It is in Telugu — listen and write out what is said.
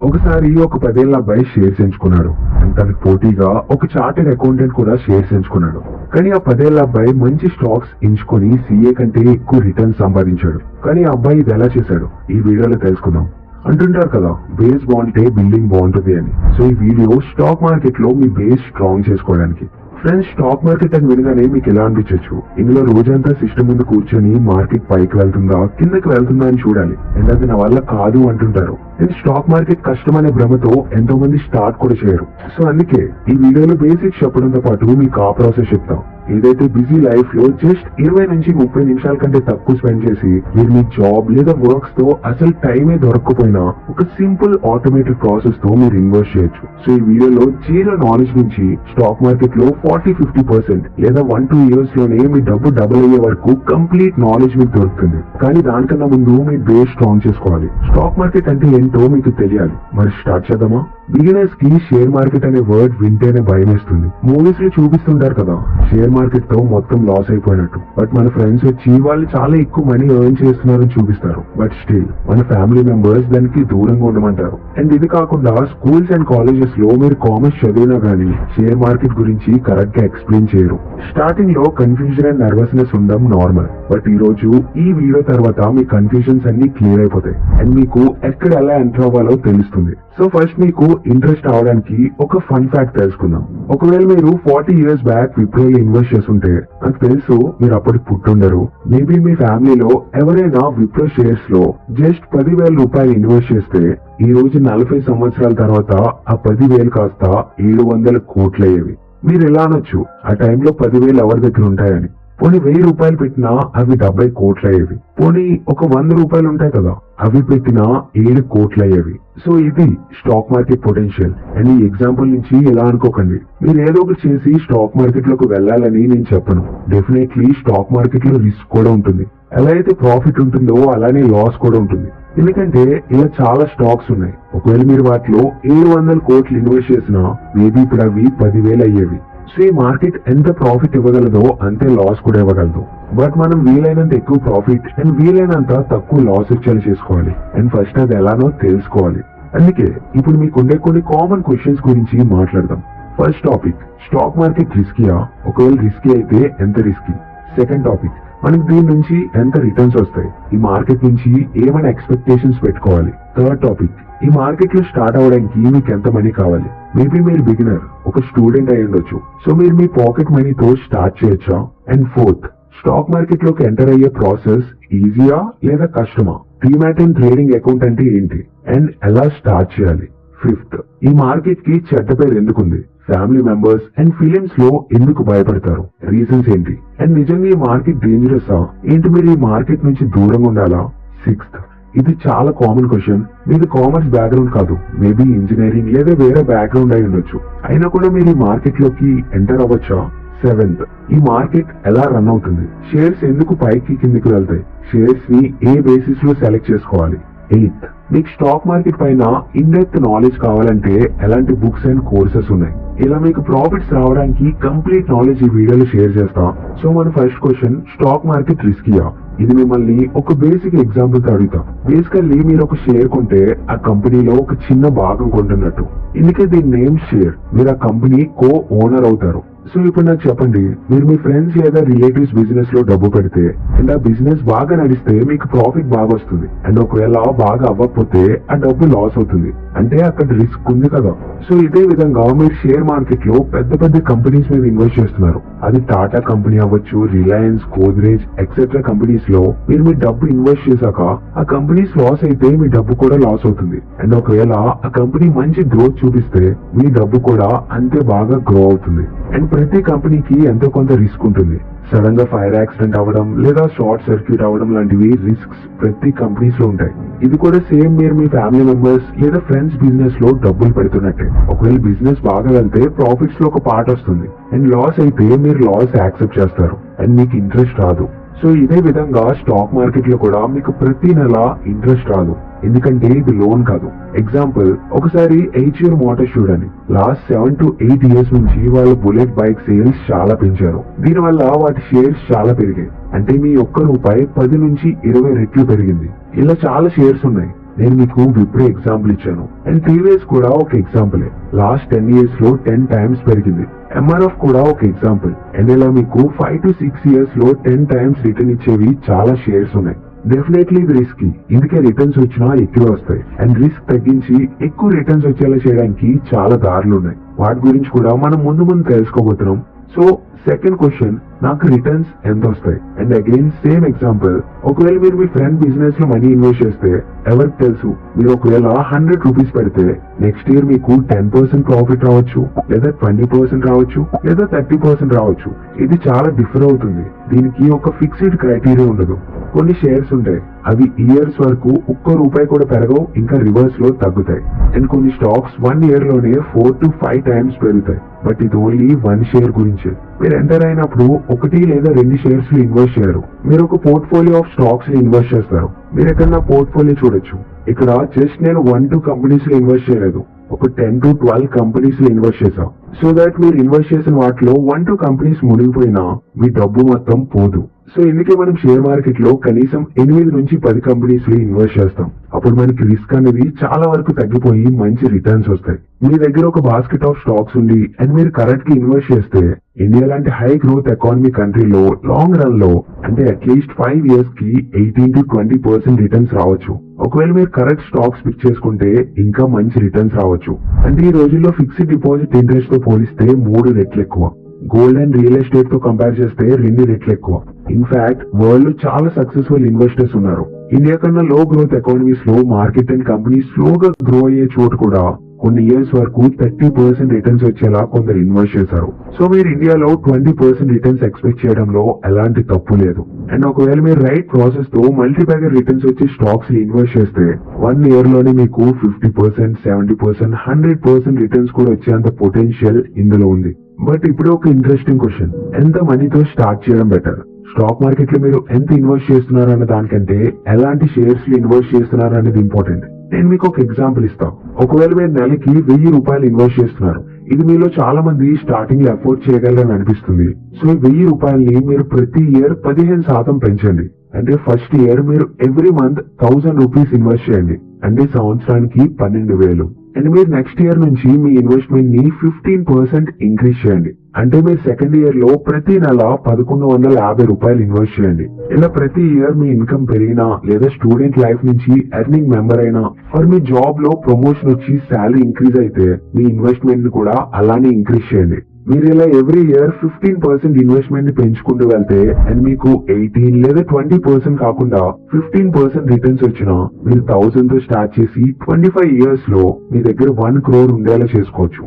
ఒకసారి ఒక 10 ఏళ్ల అబ్బాయి షేర్స్ ఎంచుకున్నాడు. తనకు పోటీగా ఒక చార్టెడ్ అకౌంటెంట్ కూడా షేర్స్ ఎంచుకున్నాడు. కానీ ఆ 10 ఏళ్ల అబ్బాయి మంచి స్టాక్స్ ఎంచుకొని సీఏ కంటే ఎక్కువ రిటర్న్ సంపాదించాడు. కానీ ఆ అబ్బాయి ఇది ఎలా చేశాడు? ఈ వీడియోలో తెలుసుకుందాం. అంటుంటారు కదా, బేస్ బాగుంటే బిల్డింగ్ బాగుంటుంది అని. సో ఈ వీడియో స్టాక్ మార్కెట్ లో మీ బేస్ స్ట్రాంగ్ చేసుకోవడానికి. ఫ్రెండ్స్, స్టాక్ మార్కెట్ అని వినగానే మీకు ఎలా అనిపించచ్చు? ఇందులో రోజంతా సిస్టమ్ ముందు కూర్చొని మార్కెట్ పైకి వెళ్తుందా కిందకి వెళ్తుందా అని చూడాలి, అండ్ అది నా వల్ల కాదు అంటుంటారు. అండ్ స్టాక్ మార్కెట్ కష్టం అనే భ్రమతో ఎంతో మంది స్టార్ట్ కూడా చేయరు. సో అందుకే ఈ వీడియోలో బేసిక్స్ చెప్పడంతో పాటు మీకు ఆ ప్రాసెస్ చెప్తాం. ఏదైతే బిజీ లైఫ్ లో జస్ట్ 20 నుంచి 30 నిమిషాల కంటే తక్కువ స్పెండ్ చేసి మీరు మీ జాబ్ లేదా వర్క్స్ తో అసలు టైమే దొరకకపోయినా ఒక సింపుల్ ఆటోమేటెడ్ ప్రాసెస్ తో మీరు ఇన్వెస్ట్ చేయొచ్చు. సో ఈ వీడియోలో జీరో నాలెడ్జ్ నుంచి స్టాక్ మార్కెట్ లో 40-50% లేదా 1-2 ఇయర్స్ లోనే మీ డబ్బు డబుల్ అయ్యే వరకు కంప్లీట్ నాలెడ్జ్ మీకు దొరుకుతుంది. కానీ దానికన్నా ముందు మీ బేస్ స్ట్రాంగ్ చేసుకోవాలి. స్టాక్ మార్కెట్ అంటే ఏంటో మీకు తెలియాలి. మరి స్టార్ట్ చేద్దామా? బిగినర్స్ కి షేర్ మార్కెట్ అనే వర్డ్ వింటేనే భయం వేస్తుంది. మూవీస్ లో చూపిస్తుంటారు కదా, షేర్ మార్కెట్ తో మొత్తం లాస్ అయిపోయినట్టు. బట్ మన ఫ్రెండ్స్ వచ్చి వాళ్ళు చాలా ఎక్కువ మనీ ఎర్న్ చేస్తున్నారని చూపిస్తారు. బట్ స్టిల్ మన ఫ్యామిలీ మెంబర్స్ దానికి దూరంగా ఉండమంటారు. అండ్ ఇది కాకుండా స్కూల్స్ అండ్ కాలేజెస్ లో మీరు కామర్స్ చదివినా గానీ షేర్ మార్కెట్ గురించి కరెక్ట్ గా ఎక్స్ప్లెయిన్ చేయరు. స్టార్టింగ్ లో కన్ఫ్యూజన్ అండ్ నర్వస్నెస్ ఉండడం నార్మల్. బట్ ఈ రోజు ఈ వీడియో తర్వాత మీ కన్ఫ్యూజన్స్ అన్ని క్లియర్ అయిపోతాయి అండ్ మీకు ఎక్కడ ఎలా ఎంటర్ అవ్వాలో తెలుస్తుంది. సో ఫస్ట్ మీకు ఇంట్రెస్ట్ అవడానికి ఒక ఫన్ ఫ్యాక్ట్ తెలుసుకుందాం. ఒకవేళ మీరు 40 years బ్యాక్ విప్రోలో ఇన్వెస్ట్ చేస్తుంటే నాకు తెలుసు మీరు అప్పటికి పుట్టుండరు. మేబీ మీ ఫ్యామిలీలో ఎవరైనా విప్రో షేర్స్ లో జస్ట్ 10,000 రూపాయలు ఇన్వెస్ట్ చేస్తే ఈ రోజు 40 సంవత్సరాల తర్వాత ఆ 10,000 కాస్త 700 కోట్లు అయ్యేవి. మీరు ఎలా అనొచ్చు, ఆ టైంలో 10,000 ఎవరి దగ్గర ఉంటాయని. పోనీ 1000 రూపాయలు పెట్టినా అవి 70 కోట్లు అయ్యేవి. పోనీ ఒక 100 రూపాయలు ఉంటాయి కదా, అవి పెట్టినా 7 కోట్లు అయ్యేవి. సో ఇది స్టాక్ మార్కెట్ పొటెన్షియల్. అండ్ ఈ ఎగ్జాంపుల్ నుంచి ఎలా అనుకోకండి మీరు ఏదో ఒకటి చేసి స్టాక్ మార్కెట్ లోకి వెళ్ళాలని నేను చెప్పను. డెఫినెట్లీ స్టాక్ మార్కెట్ లో రిస్క్ కూడా ఉంటుంది. ఎలా అయితే ప్రాఫిట్ ఉంటుందో అలానే లాస్ కూడా ఉంటుంది. ఎందుకంటే ఇలా చాలా స్టాక్స్ ఉన్నాయి. ఒకవేళ మీరు వాటిలో 700 కోట్లు ఇన్వెస్ట్ చేసినా మేబీ ఇప్పుడు అవి 10,000 అయ్యేవి. సో ఈ మార్కెట్ ఎంత ప్రాఫిట్ ఇవ్వగలదో అంతే లాస్ కూడా ఇవ్వగలదు. బట్ మనం వీలైనంత ఎక్కువ ప్రాఫిట్ అండ్ వీలైనంత తక్కువ లాస్ వచ్చేలా చేసుకోవాలి. అండ్ ఫస్ట్ అది ఎలానో తెలుసుకోవాలి. అందుకే ఇప్పుడు మీకు ఉండే కొన్ని కామన్ క్వశ్చన్స్ గురించి మాట్లాడదాం. ఫస్ట్ టాపిక్, స్టాక్ మార్కెట్ రిస్కీయా? ఒకవేళ రిస్కీ అయితే ఎంత రిస్కీ? సెకండ్ టాపిక్, మనకి దీని నుంచి ఎంత రిటర్న్స్ వస్తాయి? ఈ మార్కెట్ నుంచి ఏమైనా ఎక్స్పెక్టేషన్స్ పెట్టుకోవాలి. థర్డ్ టాపిక్, ఈ మార్కెట్ లో స్టార్ట్ అవడానికి మీకు ఎంత మనీ కావాలి? మేబీ మీరు బిగినర్, ఒక స్టూడెంట్ అయి ఉండొచ్చు. సో మీరు మీ పాకెట్ మనీతో స్టార్ట్ చేయొచ్చా? అండ్ ఫోర్త్, స్టాక్ మార్కెట్ లోకి ఎంటర్ అయ్యే ప్రాసెస్ ఈజీయా లేదా కష్టమా? డీమ్యాట్ అండ్ ట్రేడింగ్ అకౌంట్ అంటే ఏంటి అండ్ ఎలా స్టార్ట్ చేయాలి? ఫిఫ్త్, ఈ మార్కెట్ కి చెడ్డ పేరు ఎందుకుంది? ఫ్యామిలీ మెంబర్స్ అండ్ ఫిలిమ్స్ లో ఎందుకు భయపడతారు? రీజన్స్ ఏంటి? అండ్ నిజంగా ఈ మార్కెట్ డేంజరసా? ఏంటి మీరు ఈ మార్కెట్ నుంచి దూరంగా ఉండాలా? సిక్స్త్, ఇది చాలా కామన్ క్వశ్చన్. మీది కామర్స్ బ్యాక్గ్రౌండ్ కాదు, మేబీ ఇంజనీరింగ్ లేదా వేరే బ్యాక్గ్రౌండ్ అయి ఉండొచ్చు. అయినా కూడా మీరు ఈ మార్కెట్ లోకి ఎంటర్ అవ్వచ్చా? సెవెంత్, ఈ మార్కెట్ ఎలా రన్ అవుతుంది? షేర్స్ ఎందుకు పైకి కిందికి వెళ్తాయి? షేర్స్ ని ఏ బేసిస్ లో సెలెక్ట్ చేసుకోవాలి? ఎయిత్, మీకు స్టాక్ మార్కెట్ పైన ఇన్ డెప్త్ నాలెడ్జ్ కావాలంటే ఎలాంటి బుక్స్ అండ్ కోర్సెస్ ఉన్నాయి? ఇలా మీకు ప్రాఫిట్స్ రావడానికి కంప్లీట్ నాలెడ్జ్ ఈ వీడియోలో షేర్ చేస్తాం. సో మన ఫస్ట్ క్వశ్చన్, స్టాక్ మార్కెట్ రిస్కీయా? ఇది మిమ్మల్ని ఒక బేసిక్ ఎగ్జాంపుల్ తో అడుగుతాం. బేసికల్లీ మీరు ఒక షేర్ కొంటే ఆ కంపెనీలో ఒక చిన్న భాగం కొంటున్నట్టు. ఇందుకే దీని నేమ్ షేర్. మీరు ఆ కంపెనీ కో ఓనర్ అవుతారు. సో ఇప్పుడు నాకు చెప్పండి, మీరు మీ ఫ్రెండ్స్ లేదా రిలేటివ్స్ బిజినెస్ లో డబ్బు పెడితే అండ్ ఆ బిజినెస్ బాగా నడిస్తే మీకు ప్రాఫిట్ బాగా వస్తుంది. అండ్ ఒకవేళ బాగా అవ్వకపోతే ఆ డబ్బు లాస్ అవుతుంది. అంటే అక్కడ రిస్క్ ఉంది కదా. సో ఇదే విధంగా మీరు షేర్ మార్కెట్ లో పెద్ద పెద్ద కంపెనీస్ మీద ఇన్వెస్ట్ చేస్తున్నారు. అది టాటా కంపెనీ అవ్వచ్చు, రిలయన్స్, గోద్రేజ్ ఎక్సెట్రా కంపెనీస్ లో మీరు మీ డబ్బు ఇన్వెస్ట్ చేశాక ఆ కంపెనీస్ లాస్ అయితే మీ డబ్బు కూడా లాస్ అవుతుంది. అండ్ ఒకవేళ ఆ కంపెనీ మంచి గ్రోత్ చూపిస్తే మీ డబ్బు కూడా అంతే బాగా గ్రో అవుతుంది. అండ్ ప్రతి కంపెనీకి ఎంతో కొంత రిస్క్ ఉంటుంది. సడన్ గా ఫైర్ యాక్సిడెంట్ అవ్వడం లేదా షార్ట్ సర్క్యూట్ అవ్వడం లాంటివి రిస్క్స్ ప్రతి కంపెనీస్ లో ఉంటాయి. ఇది కూడా సేమ్ మీరు మీ ఫ్యామిలీ మెంబర్స్ లేదా ఫ్రెండ్స్ బిజినెస్ లో డబ్బులు పెడుతున్నట్టే. ఒకవేళ బిజినెస్ బాగా వెళ్తే ప్రాఫిట్స్ లో ఒక పార్ట్ వస్తుంది అండ్ లాస్ అయితే మీరు లాస్ యాక్సెప్ట్ చేస్తారు అండ్ మీకు ఇంట్రెస్ట్ రాదు. సో ఇదే విధంగా స్టాక్ మార్కెట్ లో కూడా మీకు ప్రతి నెల ఇంట్రెస్ట్ రాదు, ఎందుకంటే ఇది లోన్ కాదు. ఎగ్జాంపుల్, ఒకసారి Eicher Motors చూడండి. లాస్ట్ 7 to 8 years నుంచి వాళ్ళ బుల్లెట్ బైక్ సేల్స్ చాలా పెంచారు. దీనివల్ల వాటి షేర్స్ చాలా పెరిగాయి. అంటే మీ ఒక్క రూపాయి 10 నుంచి 20 రెట్లు పెరిగింది. ఇలా చాలా షేర్స్ ఉన్నాయి. నేను మీకు విప్రో ఎగ్జాంపుల్ ఇచ్చాను అండ్ టీవీఎస్ కూడా ఒక ఎగ్జాంపులే. లాస్ట్ 10 years లో 10 times పెరిగింది. ఎంఆర్ఎఫ్ కూడా ఒక ఎగ్జాంపుల్. అండ్ ఇలా మీకు 5 to 6 years లో 10 times రిటర్న్ ఇచ్చేవి చాలా షేర్స్ ఉన్నాయి. డెఫినెట్లీ ఇది రిస్కీ, ఇందుకే రిటర్న్స్ వచ్చినా ఎక్కువ వస్తాయి. అండ్ రిస్క్ తగ్గించి ఎక్కువ రిటర్న్స్ వచ్చేలా చేయడానికి చాలా దారులు ఉన్నాయి. వాటి గురించి కూడా మనం ముందు తెలుసుకోబోతున్నాం. సో సెకండ్ క్వశ్చన్, నాకు రిటర్న్స్ ఎంత వస్తాయి? అండ్ అగైన్ సేమ్ ఎగ్జాంపుల్, ఒకవేళ మీరు మీ ఫ్రెండ్ బిజినెస్ లో మనీ ఇన్వెస్ట్ చేస్తే ఎవరికి తెలుసు, మీరు ఒకవేళ 100 రూపీస్ పెడితే నెక్స్ట్ ఇయర్ మీకు 10% ప్రాఫిట్ రావచ్చు, లేదా 20% రావచ్చు, లేదా 30% రావచ్చు. ఇది చాలా డిఫర్ అవుతుంది. దీనికి ఒక ఫిక్స్డ్ క్రైటీరియా ఉండదు. కొన్ని షేర్స్ ఉంటాయి, అవి ఇయర్స్ వరకు ఒక్క రూపాయి కూడా పెరగవు, ఇంకా రివర్స్ లో తగ్గుతాయి. అండ్ కొన్ని స్టాక్స్ 1 year లోనే 4 to 5 times పెరుగుతాయి. బట్ ఇది ఓన్లీ 1 share గురించే. మీరు ఎంటర్ అయినప్పుడు 1 లేదా 2 షేర్స్ లో ఇన్వెస్ట్ చేయరు, మీరు ఒక పోర్ట్ఫోలియో ఆఫ్ స్టాక్స్ లో ఇన్వెస్ట్ చేస్తారు. మీరు ఎక్కడ నా పోర్ట్ఫోలియో చూడొచ్చు. ఇక్కడ జస్ట్ నేను 1-2 కంపెనీస్ లో ఇన్వెస్ట్ చేయలేదు, ఒక 10 to 12 కంపెనీస్ లో ఇన్వెస్ట్ చేశాం. సో దట్ మీరు ఇన్వెస్ట్ చేసిన వాటిలో 1-2 కంపెనీస్ మునిగిపోయినా మీ డబ్బు మొత్తం పోదు. సో ఇందుకే మనం షేర్ మార్కెట్ లో కనీసం 8 నుంచి 10 కంపెనీస్ లో ఇన్వెస్ట్ చేస్తాం. అప్పుడు మనకి రిస్క్ అనేది చాలా వరకు తగ్గిపోయి మంచి రిటర్న్స్ వస్తాయి. మీ దగ్గర ఒక బాస్కెట్ ఆఫ్ స్టాక్స్ ఉంది అండ్ మీరు కరెక్ట్ గా ఇన్వెస్ట్ చేస్తే ఇండియా లాంటి హై గ్రోత్ ఎకానమీ కంట్రీలో లాంగ్ రన్ లో అంటే అట్లీస్ట్ 5 years కి 18 to 20% రిటర్న్స్ రావచ్చు. ఒకవేళ మీరు కరెక్ట్ స్టాక్స్ పిక్ చేసుకుంటే ఇంకా మంచి రిటర్న్స్ రావచ్చు. అంటే ఈ రోజుల్లో ఫిక్స్డ్ డిపాజిట్ ఇంట్రెస్ట్ తో పోలిస్తే 3 రెట్లు ఎక్కువ. గోల్డ్ అండ్ రియల్ ఎస్టేట్ తో కంపేర్ చేస్తే 2 రెట్లు ఎక్కువ. ఇన్ఫాక్ట్ వరల్డ్ లో చాలా సక్సెస్ఫుల్ ఇన్వెస్టర్స్ ఉన్నారు. ఇండియా కన్నా లో గ్రోత్ ఎకానమీస్ లో మార్కెట్ అండ్ కంపెనీ స్లోగా గ్రో అయ్యే చోటు కూడా కొన్ని ఇయర్స్ వరకు 30% రిటర్న్స్ వచ్చేలా కొందరు ఇన్వెస్ట్ చేశారు. సో మీరు ఇండియాలో 20% రిటర్న్స్ ఎక్స్పెక్ట్ చేయడంలో ఎలాంటి తప్పు లేదు. అండ్ ఒకవేళ మీరు రైట్ ప్రాసెస్ తో మల్టీబ్యాగర్ రిటర్న్స్ వచ్చే స్టాక్స్ ఇన్వెస్ట్ చేస్తే 1 year లోనే మీకు 50%, 70%, 100% రిటర్న్స్ కూడా వచ్చేంత పొటెన్షియల్ ఇందులో ఉంది. బట్ ఇప్పుడు ఒక ఇంట్రెస్టింగ్ క్వశ్చన్, ఎంత మనీతో స్టార్ట్ చేయడం బెటర్? స్టాక్ మార్కెట్ లో మీరు ఎంత ఇన్వెస్ట్ చేస్తున్నారు అన్న దానికంటే ఎలాంటి షేర్స్ లో ఇన్వెస్ట్ చేస్తున్నారు అనేది ఇంపార్టెంట్. నేను మీకు ఒక ఎగ్జాంపుల్ ఇస్తాను. ఒకవేళ మీరు నెలకి 1000 రూపాయలు ఇన్వెస్ట్ చేస్తున్నారు, ఇది మీలో చాలా మంది స్టార్టింగ్ లో అఫోర్డ్ చేయగలరని అనిపిస్తుంది. సో 1000 రూపాయల్ని మీరు ప్రతి ఇయర్ 15% పెంచండి. అంటే ఫస్ట్ ఇయర్ మీరు ఎవ్రీ మంత్ 1000 రూపీస్ ఇన్వెస్ట్ చేయండి, అంటే సంవత్సరానికి 12,000. అండ్ మీరు నెక్స్ట్ ఇయర్ నుంచి మీ ఇన్వెస్ట్మెంట్ ని 15% ఇంక్రీజ్ చేయండి. అంటే మీరు సెకండ్ ఇయర్ లో ప్రతి నెల 1150 రూపాయలు ఇన్వెస్ట్ చేయండి. ఇలా ప్రతి ఇయర్ మీ ఇన్కమ్ పెరిగినా, లేదా స్టూడెంట్ లైఫ్ నుంచి ఎర్నింగ్ మెంబర్ అయినా, ఆర్ మీ జాబ్ లో ప్రమోషన్ వచ్చి శాలరీ ఇంక్రీజ్ అయితే మీ ఇన్వెస్ట్మెంట్ ని కూడా అలానే ఇంక్రీజ్ చేయండి. మీరు ఇలా ఎవ్రీ ఇయర్ 15% ఇన్వెస్ట్మెంట్ ని పెంచుకుంటూ వెళ్తే అండ్ మీకు 18 లేదా 20% కాకుండా 15% రిటర్న్స్ వచ్చినా మీరు 1000 తో స్టార్ట్ చేసి 25 years లో మీ దగ్గర 1 crore ఉండేలా చేసుకోవచ్చు.